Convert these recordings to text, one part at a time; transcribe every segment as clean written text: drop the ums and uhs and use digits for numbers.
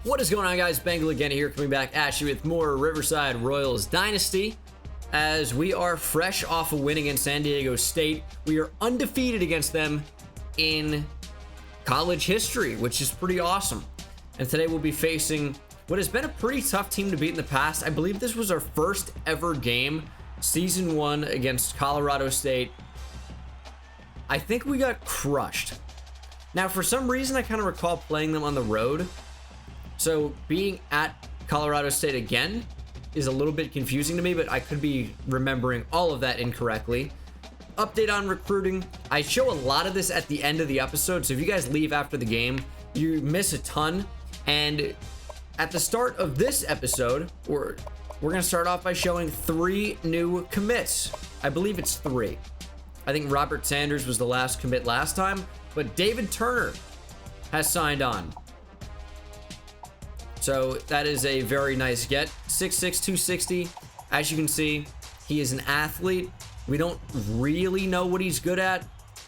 What is going on, guys? Bengal again here, coming back at you with more Riverside Royals Dynasty. As we are fresh off a win against San Diego State, we are undefeated against them in college history, which is pretty awesome. And today we'll be facing what has been a pretty tough team to beat in the past. I believe this was our first ever game, season 1 against Colorado State. I think we got crushed. Now, for some reason, I kind of recall playing them on the road. So being at Colorado State again is a little bit confusing to me, but I could be remembering all of that incorrectly. Update on recruiting. I show a lot of this at the end of the episode, so if you guys leave after the game, you miss a ton. And at the start of this episode, we're going to start off by showing 3 new commits. I believe it's 3. I think Robert Sanders was the last commit last time, but David Turner has signed on. So that is a very nice get. 6'6", 260. As you can see, he is an athlete. We don't really know what he's good at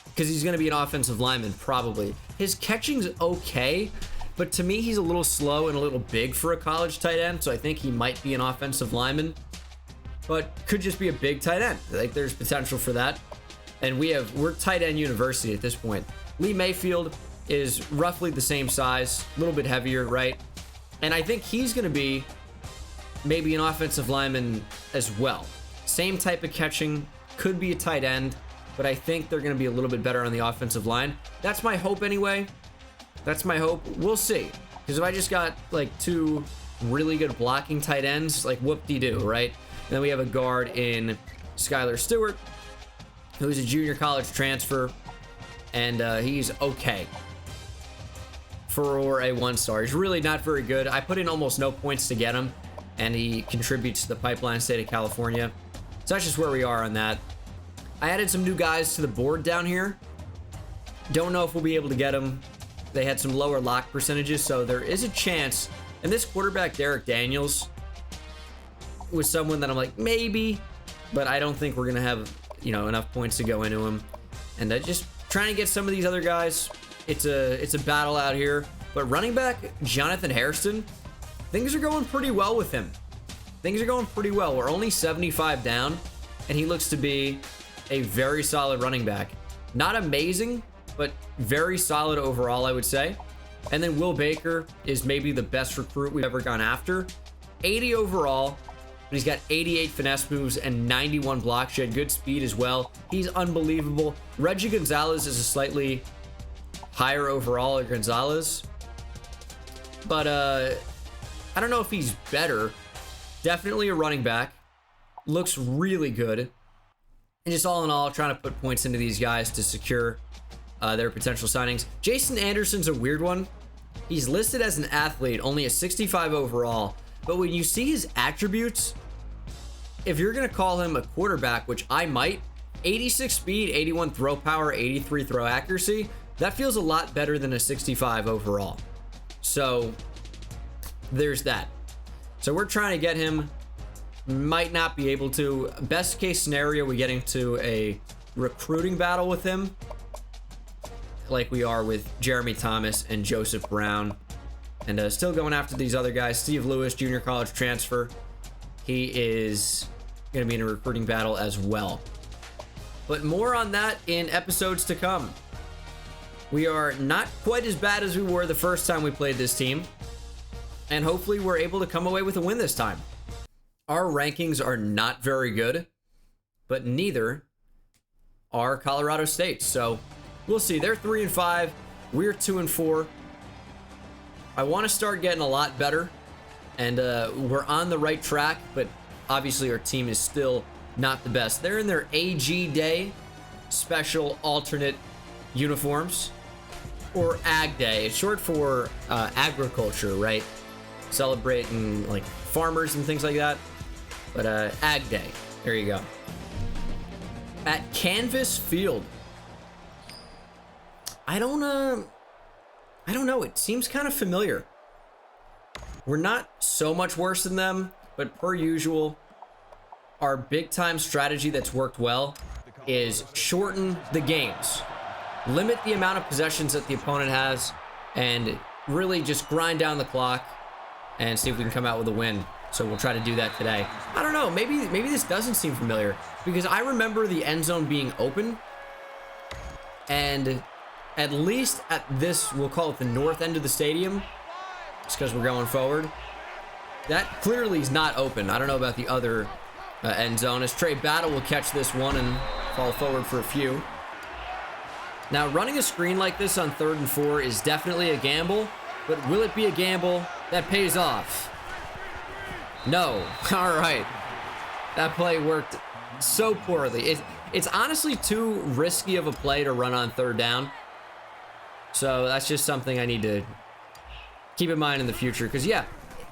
because he's going to be an offensive lineman, probably. His catching's okay, but to me, he's a little slow and a little big for a college tight end, so I think he might be an offensive lineman, but could just be a big tight end. Like, there's potential for that. And we're tight end university at this point. Lee Mayfield is roughly the same size, a little bit heavier, right? And I think he's going to be maybe an offensive lineman as well. Same type of catching, could be a tight end, but I think they're going to be a little bit better on the offensive line. That's my hope anyway. That's my hope. We'll see. Because if I just got like 2 really good blocking tight ends, like whoop-de-doo, right? And then we have a guard in Skylar Stewart, who's a junior college transfer, and he's okay for a 1-star. He's really not very good. I put in almost no points to get him, and he contributes to the pipeline state of California. So that's just where we are on that. I added some new guys to the board down here. Don't know if we'll be able to get them. They had some lower lock percentages, so there is a chance. And this quarterback, Derek Daniels, was someone that I'm like, maybe, but I don't think we're going to have, enough points to go into him. And just trying to get some of these other guys. It's a battle out here. But running back Jonathan Hairston, things are going pretty well with him. Things are going pretty well. We're only 75 down, and he looks to be a very solid running back. Not amazing, but very solid overall, I would say. And then Will Baker is maybe the best recruit we've ever gone after. 80 overall, but he's got 88 finesse moves and 91 block shed. Good speed as well. He's unbelievable. Reggie Gonzalez is a slightly higher overall, or Gonzalez, but I don't know if he's better. Definitely a running back. Looks really good. And just all in all, trying to put points into these guys to secure their potential signings. Jason Anderson's a weird one. He's listed as an athlete, only a 65 overall, but when you see his attributes, if you're going to call him a quarterback, which I might, 86 speed, 81 throw power, 83 throw accuracy, that feels a lot better than a 65 overall. So there's that. So we're trying to get him. Might not be able to. Best case scenario, we get into a recruiting battle with him, like we are with Jeremy Thomas and Joseph Brown. And still going after these other guys. Steve Lewis, junior college transfer. He is going to be in a recruiting battle as well. But more on that in episodes to come. We are not quite as bad as we were the first time we played this team. And hopefully we're able to come away with a win this time. Our rankings are not very good, but neither are Colorado State. So we'll see. They're 3-5. We're 2-4. I want to start getting a lot better, and we're on the right track, but obviously our team is still not the best. They're in their AG Day special alternate uniforms, or Ag Day. It's short for agriculture, right? Celebrating like farmers and things like that. But Ag Day. There you go. At Canvas Field. I don't know. It seems kind of familiar. We're not so much worse than them, but per usual, our big time strategy that's worked well is shorten the games. Limit the amount of possessions that the opponent has and really just grind down the clock and see if we can come out with a win. So we'll try to do that today. I don't know, maybe this doesn't seem familiar, because I remember the end zone being open, and at least at this, we'll call it the north end of the stadium, just because we're going forward, that clearly is not open. I don't know about the other end zone, as Trey Battle will catch this one and fall forward for a few. Now, running a screen like this on 3rd and 4 is definitely a gamble, but will it be a gamble that pays off? No. All right. That play worked so poorly. It's honestly too risky of a play to run on 3rd down. So that's just something I need to keep in mind in the future. Because, yeah,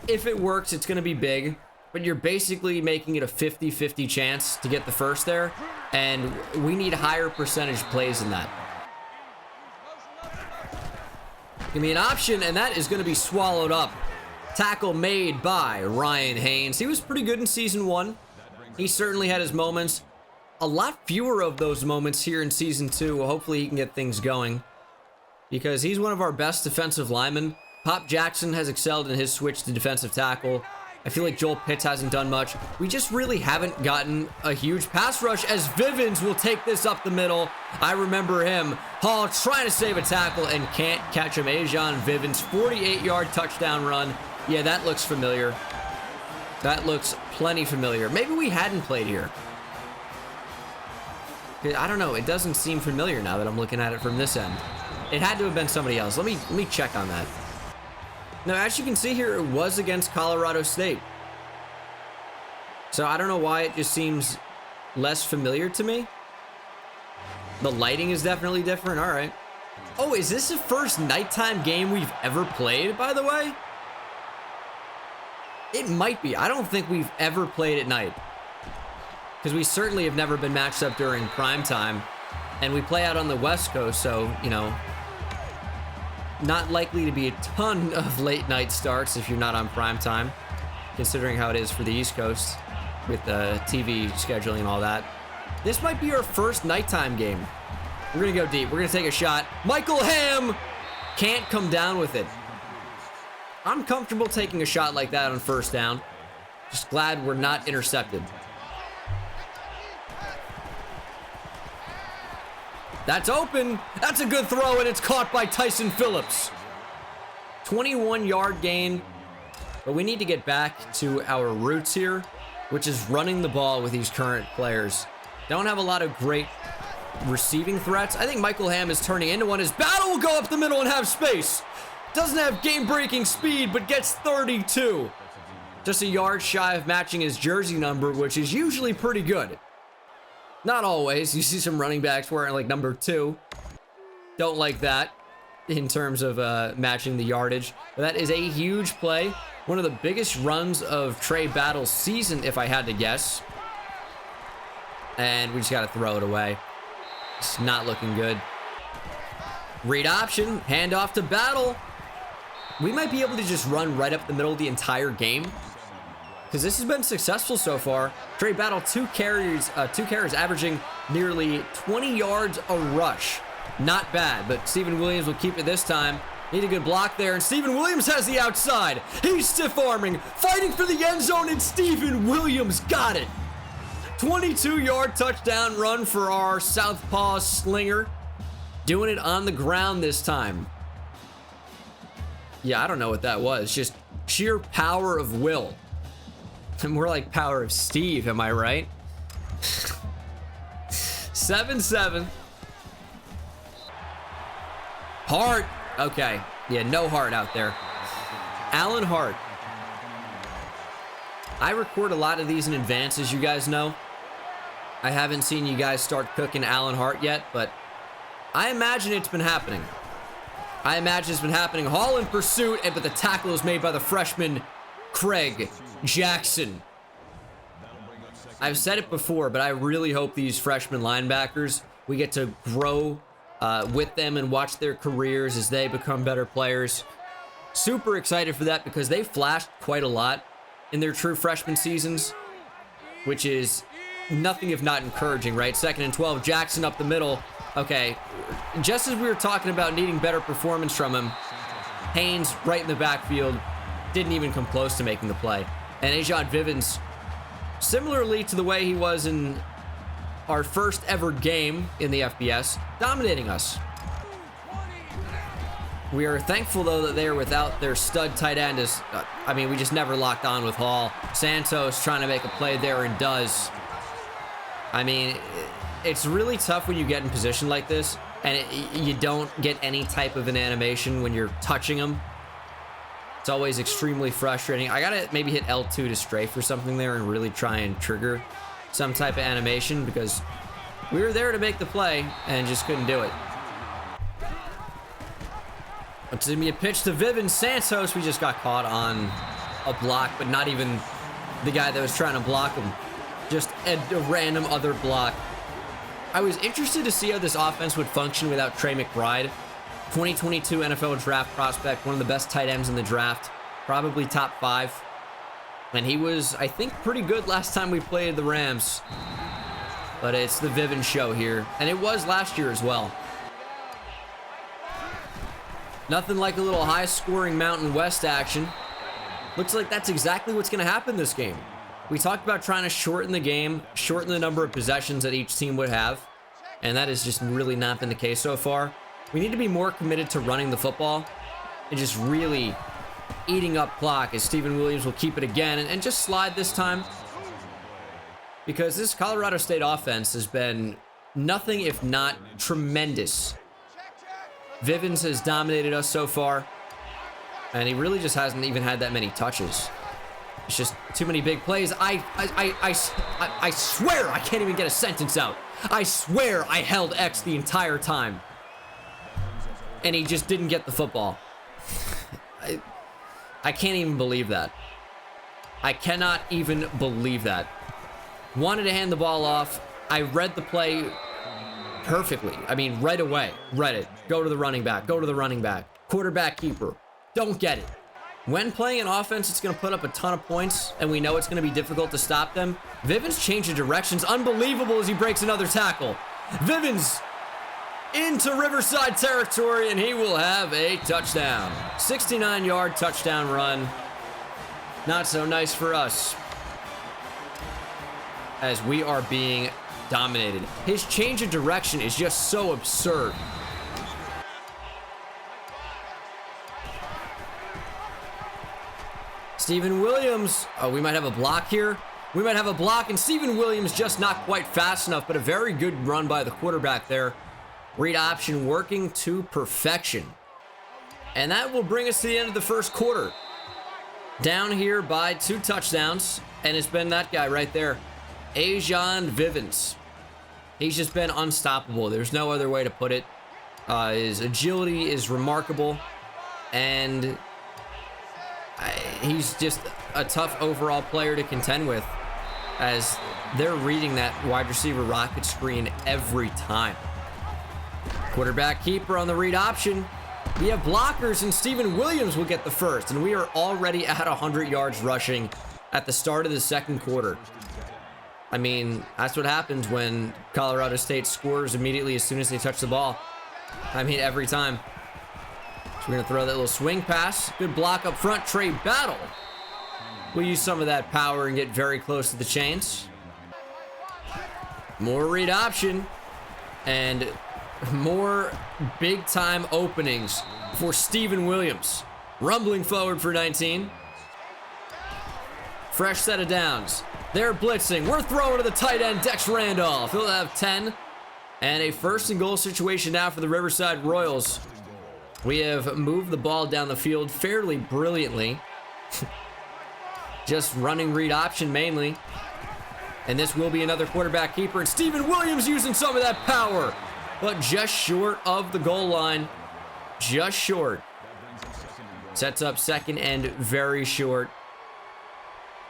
if it works, it's going to be big. But you're basically making it a 50-50 chance to get the first there. And we need higher percentage plays than that. Give me an option, and that is going to be swallowed up. Tackle made by Ryan Haynes. He was pretty good in Season 1. He certainly had his moments. A lot fewer of those moments here in Season 2. Hopefully he can get things going, because he's one of our best defensive linemen. Pop Jackson has excelled in his switch to defensive tackle. I feel like Joel Pitts hasn't done much. We just really haven't gotten a huge pass rush, as Vivens will take this up the middle. I remember him. Hall trying to save a tackle and can't catch him. Ajon Vivens, 48-yard touchdown run. Yeah, that looks familiar. That looks plenty familiar. Maybe we hadn't played here. I don't know. It doesn't seem familiar now that I'm looking at it from this end. It had to have been somebody else. Let me check on that. Now, as you can see here, it was against Colorado State. So I don't know why it just seems less familiar to me. The lighting is definitely different. All right. Oh, is this the first nighttime game we've ever played, by the way? It might be. I don't think we've ever played at night, because we certainly have never been matched up during prime time, and we play out on the West Coast, so, you know, not likely to be a ton of late night starts if you're not on prime time, considering how it is for the East Coast with the TV scheduling and all that. This might be our first nighttime game. We're going to go deep. We're going to take a shot. Michael Ham can't come down with it. I'm comfortable taking a shot like that on 1st down. Just glad we're not intercepted. That's open. That's a good throw, and it's caught by Tyson Phillips. 21-yard gain. But we need to get back to our roots here, which is running the ball with these current players. Don't have a lot of great receiving threats. I think Michael Ham is turning into one. His Battle will go up the middle and have space. Doesn't have game-breaking speed, but gets 32. Just a yard shy of matching his jersey number, which is usually pretty good. Not always. You see some running backs wearing like number 2. Don't like that in terms of matching the yardage. But that is a huge play. One of the biggest runs of Trey Battle's season, if I had to guess. And we just got to throw it away. It's not looking good. Read option. Hand off to Battle. We might be able to just run right up the middle the entire game, because this has been successful so far. Trey Battle, 2 carries, averaging nearly 20 yards a rush. Not bad, but Steven Williams will keep it this time. Need a good block there, and Steven Williams has the outside. He's stiff-arming, fighting for the end zone, and Steven Williams got it. 22-yard touchdown run for our southpaw slinger. Doing it on the ground this time. Yeah, I don't know what that was. Just sheer power of will. More like power of Steve, am I right? 7-7. Hart. Okay. Yeah, no Hart out there. Alan Hart. I record a lot of these in advance, as you guys know. I haven't seen you guys start cooking Alan Hart yet, but I imagine it's been happening. Hall in pursuit, but the tackle is made by the freshman, Craig Jackson. I've said it before, but I really hope these freshman linebackers, we get to grow with them and watch their careers as they become better players. Super excited for that, because they flashed quite a lot in their true freshman seasons, which is nothing if not encouraging, right? 2nd and 12, Jackson up the middle. Okay, just as we were talking about needing better performance from him, Haynes right in the backfield. didn't even come close to making the play. And Ajad Vivens, similarly to the way he was in our first ever game in the FBS, dominating us. We are thankful, though, that they are without their stud tight end. We just never locked on with Hall. Santos trying to make a play there and does. I mean, it's really tough when you get in position like this and you don't get any type of an animation when you're touching them. It's always extremely frustrating. I gotta maybe hit L2 to strafe or something there and really try and trigger some type of animation, because we were there to make the play and just couldn't do it. It's gonna be a pitch to Vivens. Santos, we just got caught on a block, but not even the guy that was trying to block him. Just a random other block. I was interested to see how this offense would function without Trey McBride. 2022 NFL draft prospect, one of the best tight ends in the draft, probably top 5. And he was, I think, pretty good last time we played the Rams. But it's the Vivens show here, and it was last year as well. Nothing like a little high-scoring Mountain West action. Looks like that's exactly what's going to happen this game. We talked about trying to shorten the game, shorten the number of possessions that each team would have, and that has just really not been the case so far. We need to be more committed to running the football and just really eating up clock, as Steven Williams will keep it again and just slide this time. Because this Colorado State offense has been nothing if not tremendous. Vivens has dominated us so far, and he really just hasn't even had that many touches. It's just too many big plays. I swear I can't even get a sentence out. I swear I held X the entire time, and he just didn't get the football. I can't even believe that. I cannot even believe that. Wanted to hand the ball off. I read the play perfectly. I mean, right away. Read it. Go to the running back. Go to the running back. Quarterback keeper. Don't get it. When playing an offense that's going to put up a ton of points, and we know it's going to be difficult to stop them, Vivens changing directions. Unbelievable as he breaks another tackle. Vivens into Riverside territory, and he will have a touchdown. 69-yard touchdown run. Not so nice for us, as we are being dominated. His change of direction is just so absurd. Steven Williams. Oh, we might have a block here. We might have a block, and Steven Williams just not quite fast enough, but a very good run by the quarterback there. Read option working to perfection. And that will bring us to the end of the first quarter. Down here by 2 touchdowns, and it's been that guy right there, Ajad Vivens. He's just been unstoppable. There's no other way to put it. His agility is remarkable, and he's just a tough overall player to contend with, as they're reading that wide receiver rocket screen every time. Quarterback keeper on the read option. We have blockers, and Steven Williams will get the first, and we are already at 100 yards rushing at the start of the second quarter. I mean, that's what happens when Colorado State scores immediately as soon as they touch the ball. I mean, every time. So we're going to throw that little swing pass. Good block up front. Trey Battle. We'll use some of that power and get very close to the chains. More read option. And more big-time openings for Steven Williams. Rumbling forward for 19. Fresh set of downs. They're blitzing. We're throwing to the tight end, Dex Randolph. He'll have 10. And a first and goal situation now for the Riverside Royals. We have moved the ball down the field fairly brilliantly. Just running read option mainly. And this will be another quarterback keeper. And Steven Williams using some of that power, but just short of the goal line. Just short. Sets up second and very short.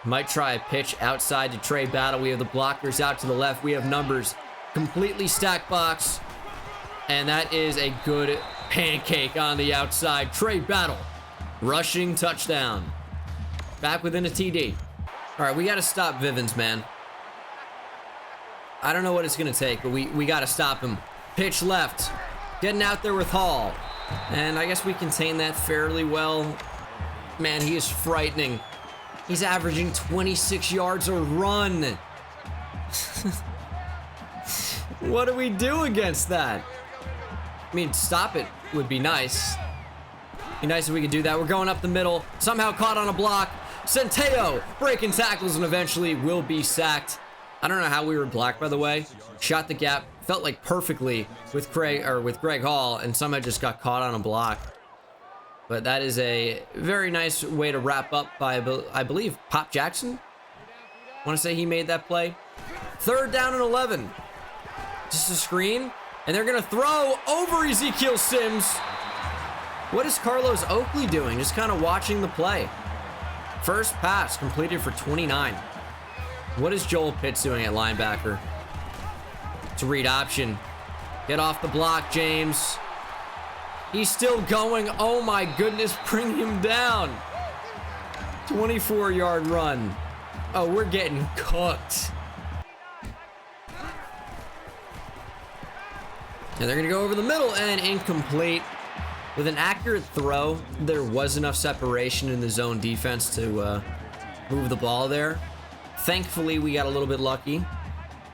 Might try a pitch outside to Trey Battle. We have the blockers out to the left. We have numbers. Completely stacked box. And that is a good pancake on the outside. Trey Battle. Rushing touchdown. Back within a TD. All right, we got to stop Vivens, man. I don't know what it's going to take, but we got to stop him. Pitch left. Getting out there with Hall. And I guess we contain that fairly well. Man, he is frightening. He's averaging 26 yards a run. What do we do against that? I mean, stop it would be nice. Be nice if we could do that. We're going up the middle. Somehow caught on a block. Centeo breaking tackles and eventually will be sacked. I don't know how we were blocked, by the way. Shot the gap. Felt like perfectly with Greg Hall, and somehow just got caught on a block. But that is a very nice way to wrap up by, I believe, Pop Jackson. I want to say he made that play. 3rd down and 11. Just a screen, and they're going to throw over Ezekiel Sims. What is Carlos Oakley doing? Just kind of watching the play. First pass completed for 29. What is Joel Pitts doing at linebacker? It's a read option. Get off the block, James. He's still going. Oh my goodness, bring him down. 24-yard run. Oh, we're getting cooked. And they're going to go over the middle and incomplete. With an accurate throw, there was enough separation in the zone defense to move the ball there. Thankfully, we got a little bit lucky.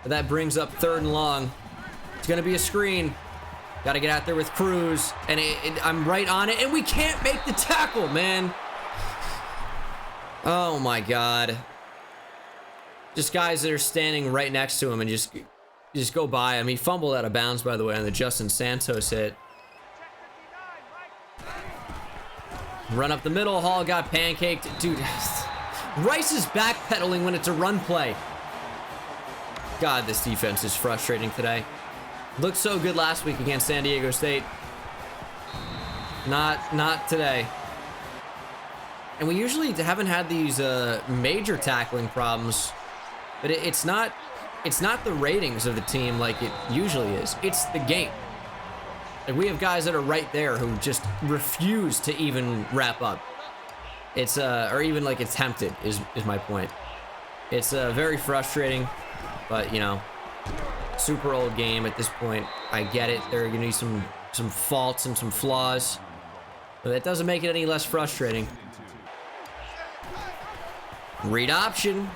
But that brings up 3rd and long. It's going to be a screen. Got to get out there with Cruz. And I'm right on it. And we can't make the tackle, man. Oh, my God. Just guys that are standing right next to him and just go by him. He fumbled out of bounds, by the way, on the Justin Santos hit. Run up the middle. Hall got pancaked. Dude, Rice is backpedaling when it's a run play. God, this defense is frustrating today. Looked so good last week against San Diego State. Not today. And we usually haven't had these major tackling problems. But it's not the ratings of the team like it usually is. It's the game. Like, we have guys that are right there who just refuse to even wrap up. It's or even like attempted is my point. It's very frustrating, but you know, super old game at this point. I get it. There are gonna be some faults and some flaws, but that doesn't make it any less frustrating. Read option.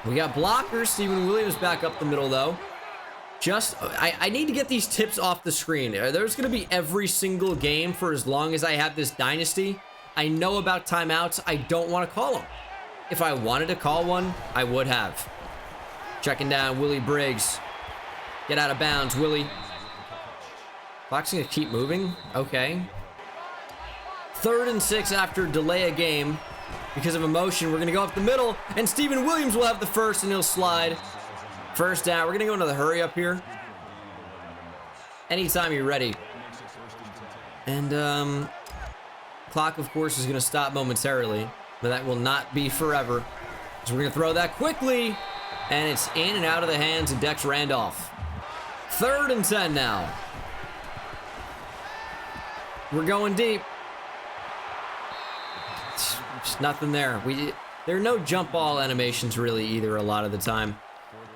We got blockers. Steven Williams back up the middle though. I need to get these tips off the screen. There's going to be every single game for as long as I have this dynasty. I know about timeouts. I don't want to call them. If I wanted to call one, I would have. Checking down Willie Briggs. Get out of bounds, Willie. Clock's going to keep moving. Okay. 3rd and 6 after delay a game. Because of emotion, we're going to go up the middle. And Steven Williams will have the first and he'll slide. 1st down. We're going to go into the hurry up here. Anytime you're ready. And, clock, of course, is going to stop momentarily. But that will not be forever. So we're going to throw that quickly. And it's in and out of the hands of Dex Randolph. 3rd and 10 now. We're going deep. Just nothing there. There are no jump ball animations really either a lot of the time.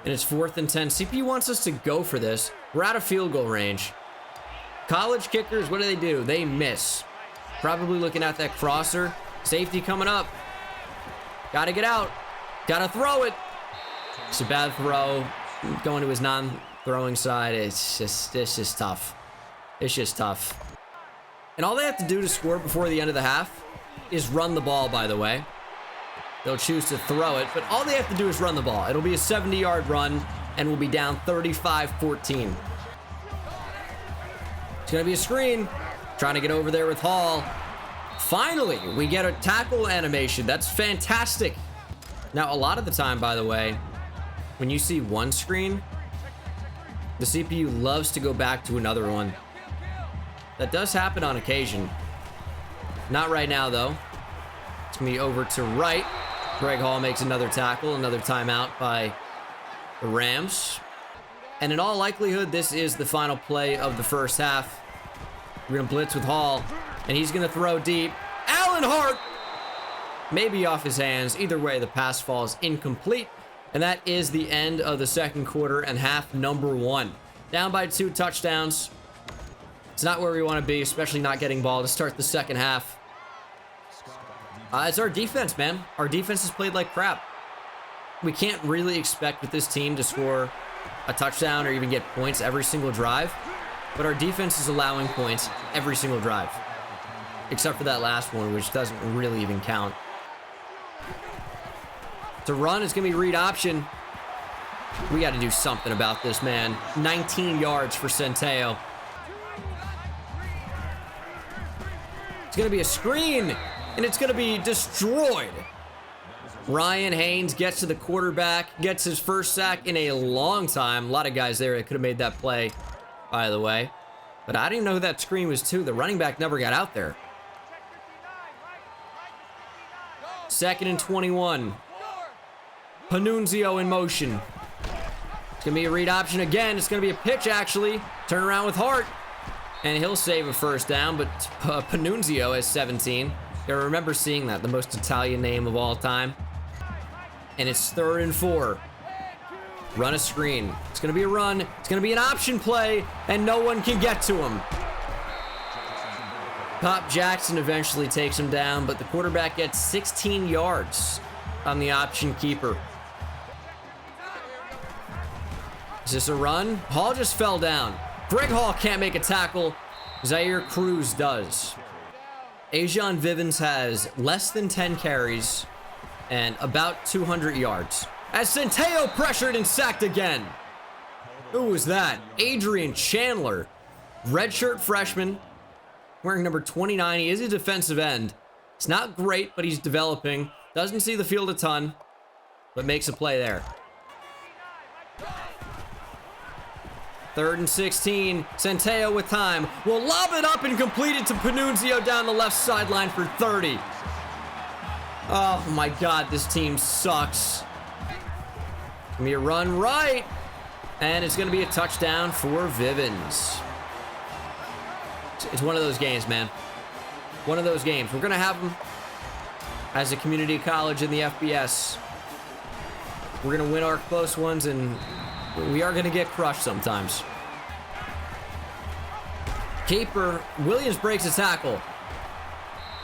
And it's 4th and 10. CPU wants us to go for this. We're out of field goal range. College kickers, what do? They miss. Probably looking at that crosser. Safety coming up. Got to get out. Got to throw it. It's a bad throw. Going to his non-throwing side. It's just tough. It's just tough. And all they have to do to score before the end of the half is run the ball, by the way. They'll choose to throw it, but all they have to do is run the ball. It'll be a 70-yard run, and we'll be down 35-14. It's going to be a screen. Trying to get over there with Hall. Finally, we get a tackle animation. That's fantastic. Now, a lot of the time, by the way, when you see one screen, the CPU loves to go back to another one. That does happen on occasion. Not right now, though. It's going to be over to right. Greg Hall makes another tackle, another timeout by the Rams. And in all likelihood, this is the final play of the first half. We're going to blitz with Hall, and he's going to throw deep. Allen Hart! Maybe off his hands. Either way, the pass falls incomplete. And that is the end of the second quarter and half number 1. Down by 2 touchdowns. It's not where we want to be, especially not getting ball to start the second half. It's our defense, man. Our defense has played like crap. We can't really expect with this team to score a touchdown or even get points every single drive, but our defense is allowing points every single drive, except for that last one, which doesn't really even count. To run, it's going to be read option. We got to do something about this, man. 19 yards for Centeo. It's going to be a screen, and it's going to be destroyed. Ryan Haynes gets to the quarterback, gets his first sack in a long time. A lot of guys there that could have made that play, by the way. But I didn't know who that screen was to. The running back never got out there. 2nd and 21. Panunzio in motion. It's going to be a read option again. It's going to be a pitch, actually. Turn around with Hart. And he'll save a first down, but Panunzio has 17. I remember seeing that, the most Italian name of all time. And it's 3rd and 4. Run a screen. It's going to be a run. It's going to be an option play, and no one can get to him. Pop Jackson eventually takes him down, but the quarterback gets 16 yards on the option keeper. Is this a run? Hall just fell down. Greg Hall can't make a tackle. Zaire Cruz does. Ajon Vivens has less than 10 carries and about 200 yards. As Centeo pressured and sacked again. Who was that? Adrian Chandler. Redshirt freshman. Wearing number 29. He is a defensive end. It's not great, but he's developing. Doesn't see the field a ton, but makes a play there. 3rd and 16. Centeo with time. Will lob it up and complete it to Panunzio down the left sideline for 30. Oh my God, this team sucks. Gonna be a run right. And it's gonna be a touchdown for Vivens. It's one of those games, man. One of those games. We're gonna have them as a community college in the FBS. We're gonna win our close ones, and we are gonna get crushed sometimes. Keeper Williams breaks a tackle.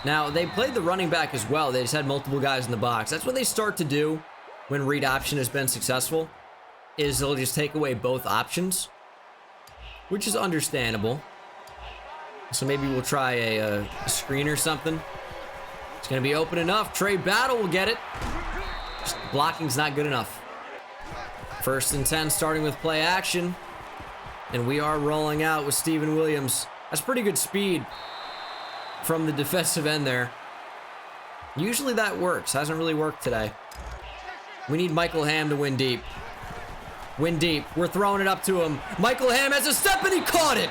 Now, they played the running back as well. They just had multiple guys in the box. That's what they start to do when read option has been successful, is they'll just take away both options, which is understandable. So maybe we'll try a screen or something. It's going to be open enough. Trey Battle will get it. Just blocking's not good enough. 1st and 10, starting with play action. And we are rolling out with Steven Williams. That's pretty good speed from the defensive end there. Usually that works. Hasn't really worked today. We need Michael Ham to win deep. Win deep. We're throwing it up to him. Michael Ham has a step, and he caught it.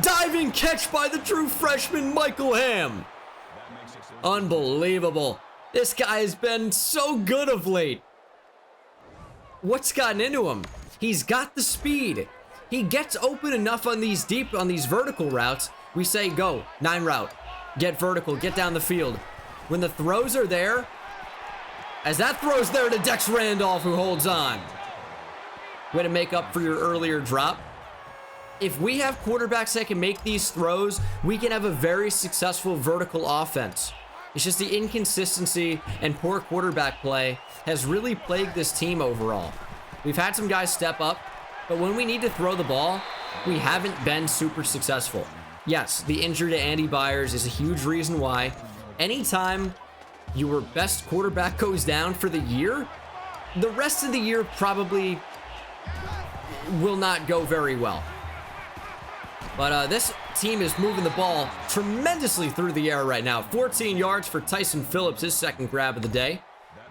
Diving catch by the true freshman, Michael Ham. Unbelievable. This guy has been so good of late. What's gotten into him? He's got the speed. He gets open enough on these vertical routes. We say, go, 9 route. Get vertical, get down the field. When the throws are there, as that throw's there to Dex Randolph, who holds on. Way to make up for your earlier drop. If we have quarterbacks that can make these throws, we can have a very successful vertical offense. It's just the inconsistency and poor quarterback play has really plagued this team overall. We've had some guys step up, but when we need to throw the ball, we haven't been super successful. Yes, the injury to Andy Byers is a huge reason why. Anytime your best quarterback goes down for the year, the rest of the year probably will not go very well. But this team is moving the ball tremendously through the air right now. 14 yards for Tyson Phillips, his second grab of the day.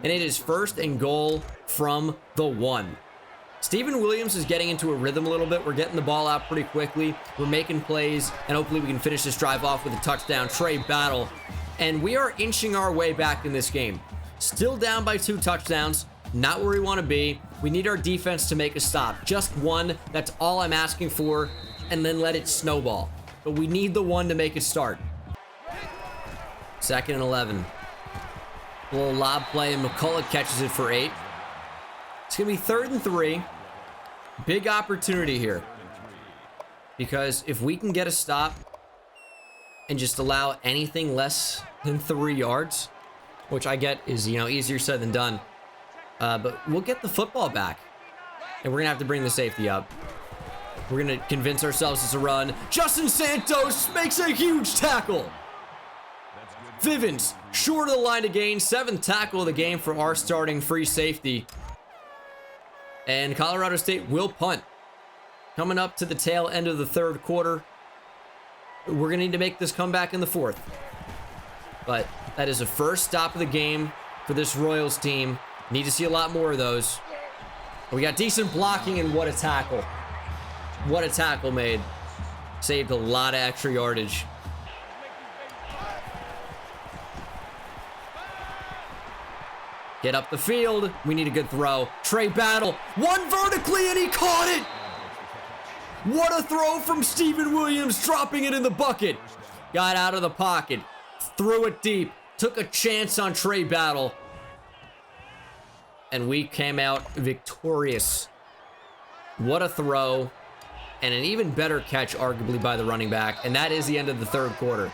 And it is 1st and goal from the 1. Steven Williams is getting into a rhythm a little bit. We're getting the ball out pretty quickly. We're making plays, and hopefully we can finish this drive off with a touchdown. Trey Battle. And we are inching our way back in this game. Still down by 2 touchdowns. Not where we want to be. We need our defense to make a stop. Just one. That's all I'm asking for. And then let it snowball. But we need the one to make it start. 2nd and 11. A little lob play, and McCullough catches it for 8. It's going to be 3rd and 3. Big opportunity here. Because if we can get a stop and just allow anything less than 3 yards, which I get is, you know, easier said than done. But we'll get the football back, and we're gonna have to bring the safety up. We're gonna convince ourselves it's a run. Justin Santos makes a huge tackle. Vivens short of the line to gain. 7th tackle of the game for our starting free safety. And Colorado State will punt. Coming up to the tail end of the 3rd quarter. We're gonna need to make this comeback in the 4th. But that is the first stop of the game for this Royals team. Need to see a lot more of those. We got decent blocking, and what a tackle. What a tackle made. Saved a lot of extra yardage. Get up the field. We need a good throw. Trey Battle. One vertically, and he caught it. What a throw from Steven Williams, dropping it in the bucket. Got out of the pocket. Threw it deep. Took a chance on Trey Battle. And we came out victorious. What a throw. And an even better catch, arguably, by the running back. And that is the end of the 3rd quarter.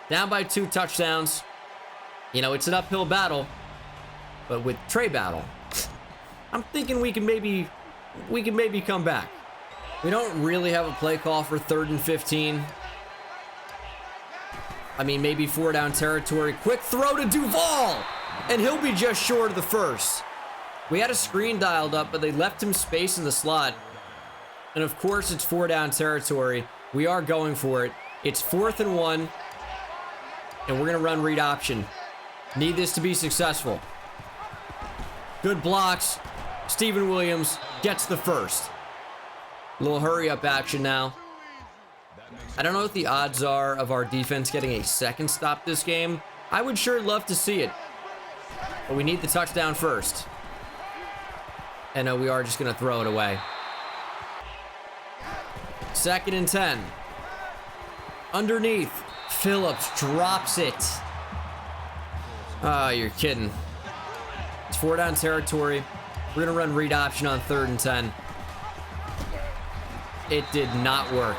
Down by 2 touchdowns. You know, it's an uphill battle. But with Trey Battle, I'm thinking we can maybe come back. We don't really have a play call for 3rd and 15. I mean, maybe 4 down territory. Quick throw to Duval. And he'll be just short of the 1st. We had a screen dialed up, but they left him space in the slot. And of course, it's 4 down territory. We are going for it. It's 4th and 1. And we're going to run read option. Need this to be successful. Good blocks. Steven Williams gets the 1st. A little hurry up action now. I don't know what the odds are of our defense getting a 2nd stop this game. I would sure love to see it. But we need the touchdown first. And we are just going to throw it away. 2nd and 10. Underneath. Phillips drops it. Oh, you're kidding. It's 4 down territory. We're going to run read option on 3rd and 10. It did not work.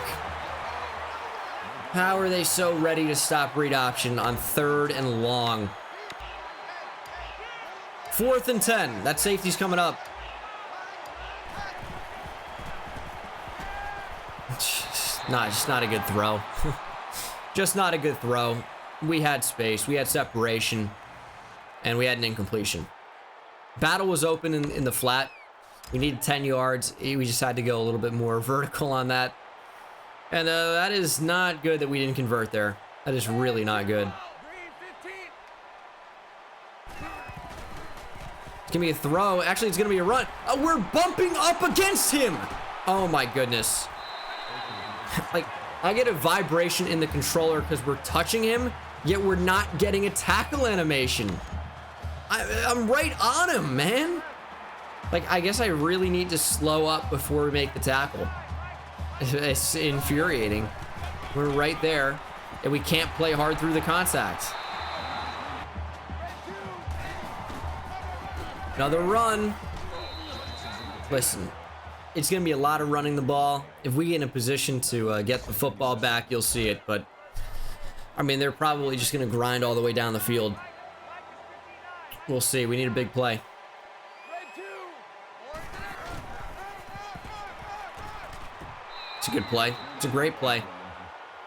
How are they so ready to stop read option on 3rd and long? 4th and 10. That safety's coming up. Just not a good throw. Just not a good throw. We had space. We had separation. And we had an incompletion. Battle was open in the flat. We needed 10 yards. We just had to go a little bit more vertical on that. And that is not good that we didn't convert there. That is really not good. It's going to be a throw. Actually, it's going to be a run. Oh, we're bumping up against him. Oh, my goodness. Like, I get a vibration in the controller because we're touching him, yet we're not getting a tackle animation. I'm right on him, man. Like, I guess I really need to slow up before we make the tackle. It's infuriating. We're right there, and we can't play hard through the contact. Another run. Listen, it's going to be a lot of running the ball. If we get in a position to get the football back, you'll see it. But, I mean, they're probably just going to grind all the way down the field. We'll see. We need a big play. It's a good play. It's a great play.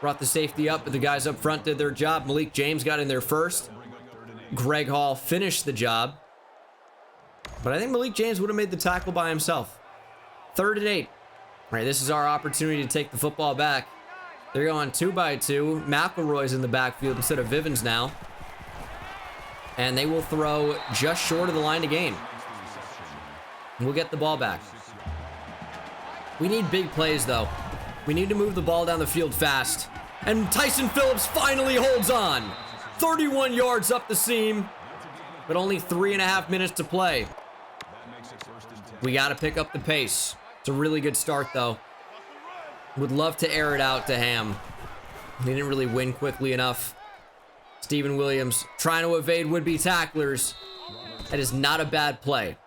Brought the safety up, but the guys up front did their job. Malik James got in there first. Greg Hall finished the job. But I think Malik James would have made the tackle by himself. 3rd and 8. All right, this is our opportunity to take the football back. They're going 2 by 2. McElroy's in the backfield instead of Vivens now. And they will throw just short of the line to gain. We'll get the ball back. We need big plays, though. We need to move the ball down the field fast. And Tyson Phillips finally holds on. 31 yards up the seam, but only 3.5 minutes to play. We got to pick up the pace. It's a really good start, though. Would love to air it out to Ham. He didn't really win quickly enough. Steven Williams trying to evade would-be tacklers. That is not a bad play.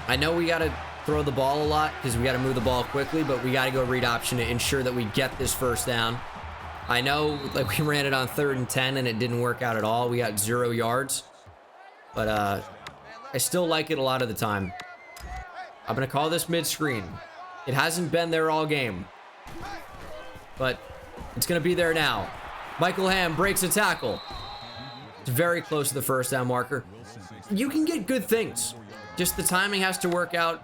I know we got to throw the ball a lot because we got to move the ball quickly, but we got to go read option to ensure that we get this 1st down. I know like we ran it on 3rd and 10 and it didn't work out at all. We got 0 yards. but I still like it a lot of the time. I'm going to call this mid-screen. It hasn't been there all game, but it's going to be there now. Michael Ham breaks a tackle. It's very close to the first down marker. You can get good things. Just the timing has to work out.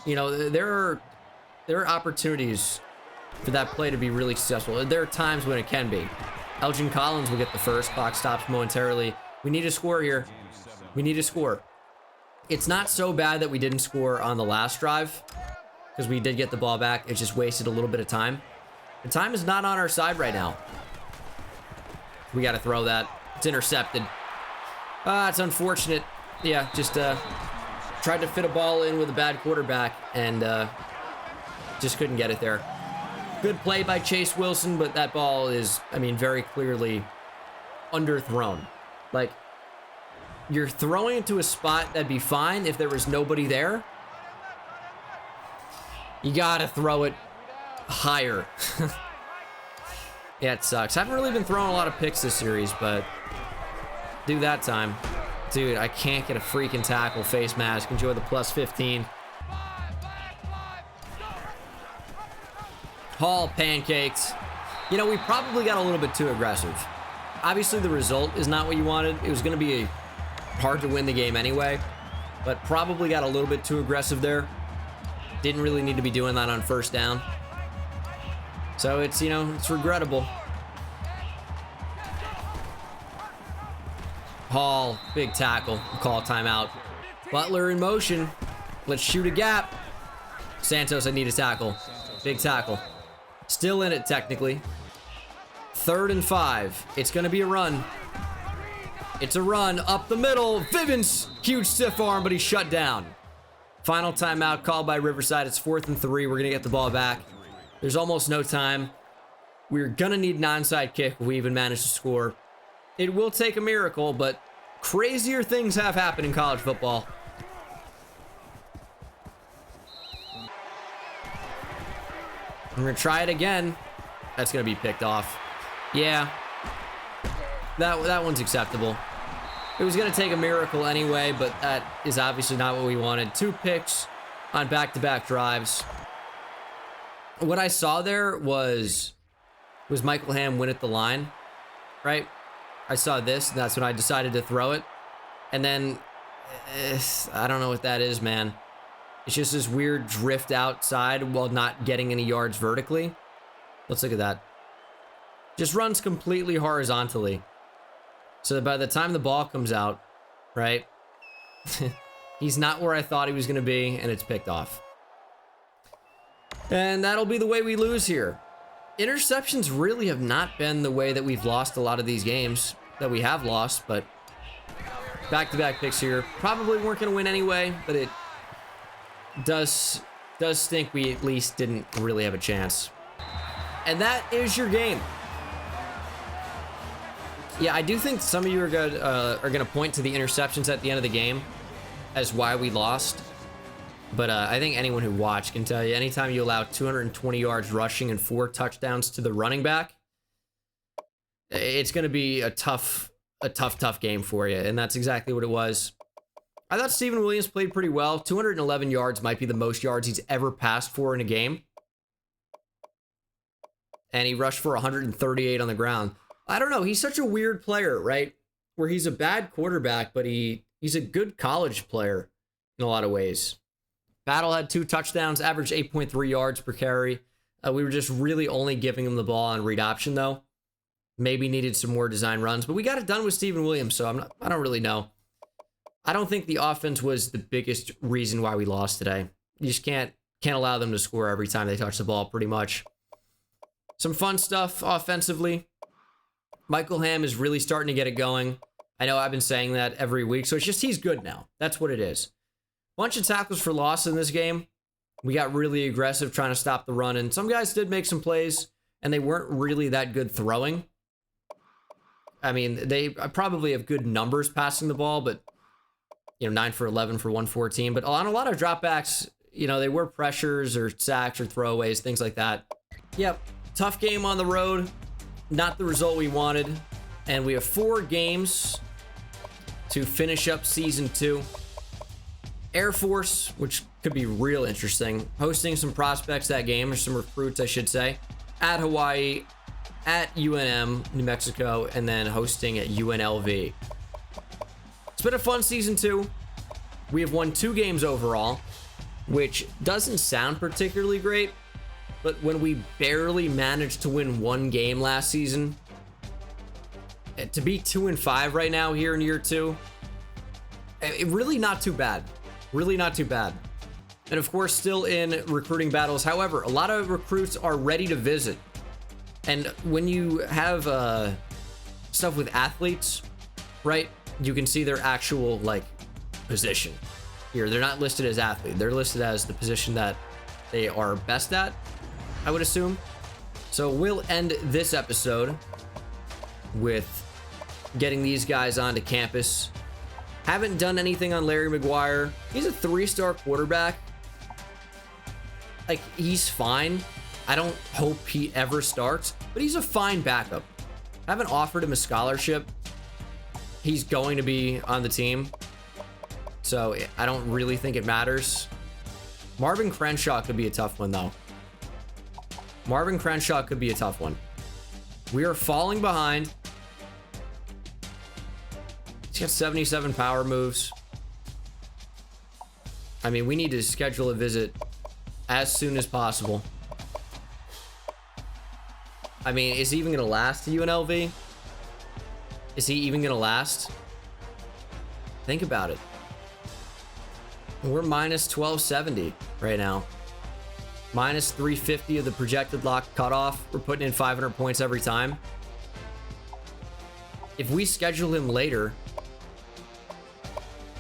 You know, there are opportunities for that play to be really successful. There are times when it can be. Elgin Collins will get the first. Clock stops momentarily. We need a score here. We need a score. It's not so bad that we didn't score on the last drive, because we did get the ball back. It just wasted a little bit of time. The time is not on our side right now. We got to throw that. It's intercepted. It's unfortunate. Yeah, just tried to fit a ball in with a bad quarterback and just couldn't get it there. Good play by Chase Wilson, but that ball is, I mean, very clearly underthrown. Like, you're throwing it to a spot that'd be fine if there was nobody there. You gotta throw it higher. Yeah, it sucks. I haven't really been throwing a lot of picks this series, but do that time. Dude, I can't get a freaking tackle. Face mask. Enjoy the plus 15. Hall pancakes. You know, we probably got a little bit too aggressive. Obviously, the result is not what you wanted. It was going to be hard to win the game anyway, but probably got a little bit too aggressive there. Didn't really need to be doing that on first down. So it's, you know, it's regrettable. Hall, big tackle. Call timeout. Butler in motion. Let's shoot a gap. Santos, I need a tackle. Big tackle. Still in it, technically. 3rd and 5. It's going to be a run. It's a run up the middle. Vivens, huge stiff arm, but he's shut down. Final timeout called by Riverside. It's 4th and 3. We're going to get the ball back. There's almost no time. We're going to need an onside kick if we even manage to score. It will take a miracle, but crazier things have happened in college football. We're going to try it again. That's going to be picked off. Yeah. That one's acceptable. It was going to take a miracle anyway, but that is obviously not what we wanted. 2 picks on back-to-back drives. What I saw there was Michael Ham win at the line, right? I saw this, and that's when I decided to throw it. And then, I don't know what that is, man. It's just this weird drift outside while not getting any yards vertically. Let's look at that. Just runs completely horizontally. So that by the time the ball comes out, right, he's not where I thought he was going to be, and it's picked off. And that'll be the way we lose here. Interceptions really have not been the way that we've lost a lot of these games that we have lost, but back-to-back picks here. Probably weren't going to win anyway, but it does stink we at least didn't really have a chance. And that is your game. Yeah, I do think some of you are going to point to the interceptions at the end of the game as why we lost. But I think anyone who watched can tell you, anytime you allow 220 yards rushing and 4 touchdowns to the running back, it's going to be a tough game for you. And that's exactly what it was. I thought Steven Williams played pretty well. 211 yards might be the most yards he's ever passed for in a game. And he rushed for 138 on the ground. I don't know. He's such a weird player, right? Where he's a bad quarterback, but he's a good college player in a lot of ways. Battle had 2 touchdowns, averaged 8.3 yards per carry. We were just really only giving him the ball on read option, though. Maybe needed some more design runs, but we got it done with Steven Williams, so I don't really know. I don't think the offense was the biggest reason why we lost today. You just can't allow them to score every time they touch the ball, pretty much. Some fun stuff offensively. Michael Ham is really starting to get it going. I know I've been saying that every week, so it's just he's good now. That's what it is. Bunch of tackles for loss in this game. We got really aggressive trying to stop the run, and some guys did make some plays, and they weren't really that good throwing. I mean, they probably have good numbers passing the ball, but, 9 for 11 for 114. But on a lot of dropbacks, they were pressures or sacks or throwaways, things like that. Yep, tough game on the road. Not the result we wanted. And we have 4 games to finish up season 2. Air Force, which could be real interesting, hosting some prospects that game, or some recruits, I should say, at Hawaii, at UNM, New Mexico, and then hosting at UNLV. It's been a fun season 2. We have won 2 games overall, which doesn't sound particularly great, but when we barely managed to win 1 game last season, to be 2-5 right now here in year 2, really not too bad. Really not too bad. And of course, still in recruiting battles. However, a lot of recruits are ready to visit. And when you have stuff with athletes, right, you can see their actual, like, position here. They're not listed as athlete. They're listed as the position that they are best at, I would assume. So we'll end this episode with getting these guys onto campus. Haven't done anything on Larry McGuire. He's a 3-star quarterback. Like, he's fine. I don't hope he ever starts, but he's a fine backup. I haven't offered him a scholarship. He's going to be on the team, so I don't really think it matters. Marvin Crenshaw could be a tough one, though. Marvin Crenshaw could be a tough one. We are falling behind. He's got 77 power moves. I mean, we need to schedule a visit as soon as possible. I mean, is he even going to last to UNLV? Is he even going to last? Think about it. We're minus 1270 right now. Minus 350 of the projected lock cutoff. We're putting in 500 points every time. If we schedule him later,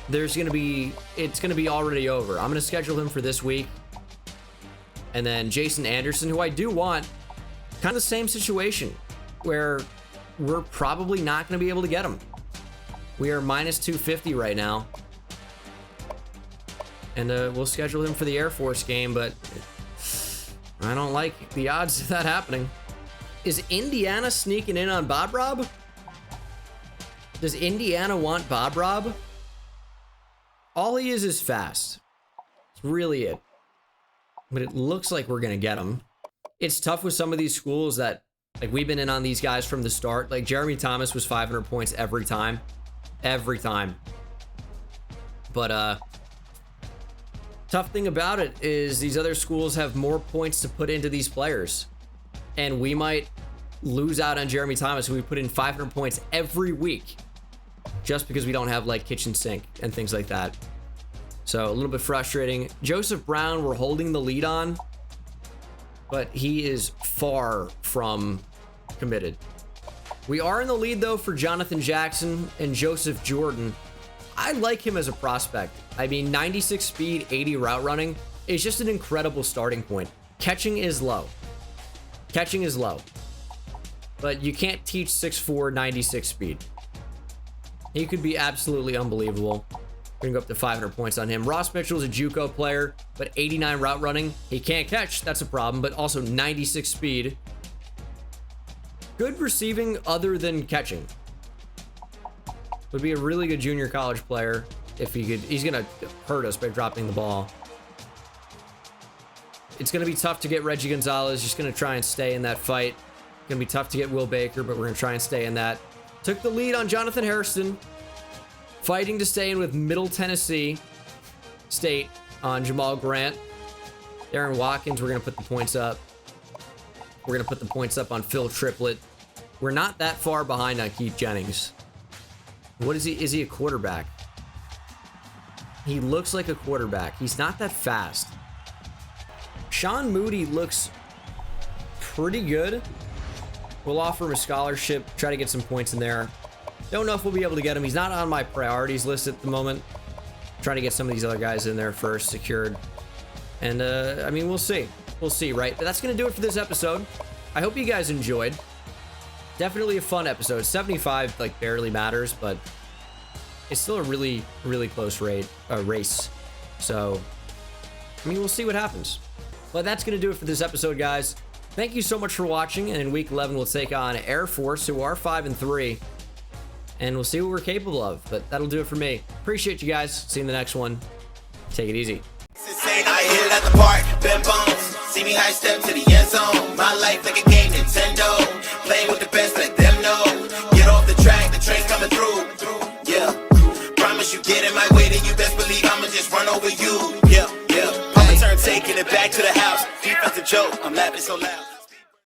it's going to be already over. I'm going to schedule him for this week. And then Jason Anderson, who I do want, kind of the same situation where we're probably not going to be able to get him. We are minus 250 right now. And we'll schedule him for the Air Force game, but I don't like the odds of that happening. Is Indiana sneaking in on Bob Rob? Does Indiana want Bob Rob? All he is fast. That's really it. But it looks like we're going to get him. It's tough with some of these schools that, like, we've been in on these guys from the start. Like, Jeremy Thomas was 500 points every time. Every time. But, tough thing about it is these other schools have more points to put into these players. And we might lose out on Jeremy Thomas, who we put in 500 points every week, just because we don't have, like, kitchen sink and things like that. So a little bit frustrating. Joseph Brown, we're holding the lead on, but he is far from committed. We are in the lead, though, for Jonathan Jackson and Joseph Jordan. I like him as a prospect. I mean, 96 speed, 80 route running is just an incredible starting point. Catching is low. Catching is low. But you can't teach 6'4", 96 speed. He could be absolutely unbelievable. We're gonna go up to 500 points on him. Ross Mitchell's a JUCO player, but 89 route running. He can't catch, that's a problem, but also 96 speed. Good receiving other than catching. Would be a really good junior college player if he could. He's gonna hurt us by dropping the ball. It's gonna be tough to get Reggie Gonzalez. Just gonna try and stay in that fight. Gonna be tough to get Will Baker, but we're gonna try and stay in that. Took the lead on Jonathan Hairston. Fighting to stay in with Middle Tennessee State on Jamal Grant. Darren Watkins, we're going to put the points up. We're going to put the points up on Phil Triplett. We're not that far behind on Keith Jennings. What is he? Is he a quarterback? He looks like a quarterback. He's not that fast. Sean Moody looks pretty good. We'll offer him a scholarship, try to get some points in there. Don't know if we'll be able to get him. He's not on my priorities list at the moment. Trying to get some of these other guys in there first, secured. And, I mean, we'll see. We'll see, right? But that's going to do it for this episode. I hope you guys enjoyed. Definitely a fun episode. 75, like, barely matters, but it's still a really, really close race. So, I mean, we'll see what happens. But that's going to do it for this episode, guys. Thank you so much for watching. And in Week 11, we'll take on Air Force, who are 5-3. and we'll see what we're capable of. But that'll do it for me. Appreciate you guys. See you in the next one. Take it easy. I hit it at the park, Ben Bones. See me high step to the end zone. My life like a game, Nintendo. Playing with the best, let them know. Get off the track, the train's coming through. Yeah, promise you get in my way, then you best believe I'ma just run over you. Yeah, I'ma turn taking it back to the house. Defensive joke, I'm laughing so loud.